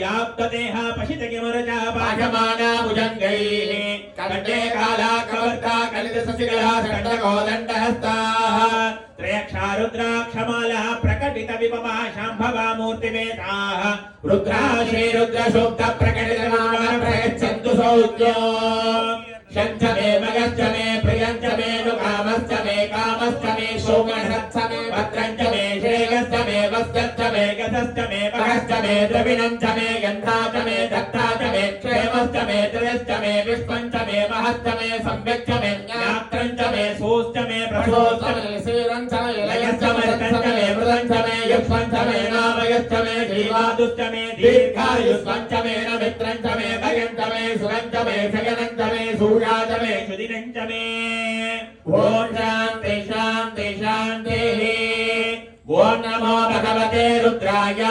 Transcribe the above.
व्याप्तदेह पशितकिमरजा पाशमाना भुजङ्गैः कण्ठे कालाग्रवर्ता कलितशशिकला दण्डकोदण्डहस्ताः त्रयक्षारुद्राक्षमाला प्रकटित विपमा शाम्भवा मूर्तिवेदाः रुद्रा श्रीरुद्रसूक्त प्रकटितनाम प्रयच्छन्तु सौज्यो शञ्च मे मगश्च मे प्रियञ्च मे नुकामश्च मे कामश्च मे शोकश्च मे भद्रञ्च मे श्रेयश्च मे वस्यश्च मे गतश्च मे पहश्च मे द्रविणञ्च मे गन्धाच मे दत्ता च मे क्षेमश्च मे त्रयश्च मे विश्वञ्च मे महश्च मे सम्यक् च मे ज्ञात्रञ्च मे सोश्च मे प्रसोश्च मे श्रीरञ्च मे लयश्च मे तञ्च मे मृदञ्च मे युष्मञ्च मे नामयश्च मे जीवादुश्च मे दीर्घायुष्मञ्च मे नमित्रञ्च मे भयञ्च मे सुरञ्च मे शयनञ्च मे सूर्याच मे सुदिनञ्च मे ॐ शान्ति शान्ति शान्तिः ॐ नमो भगवते रुद्राय।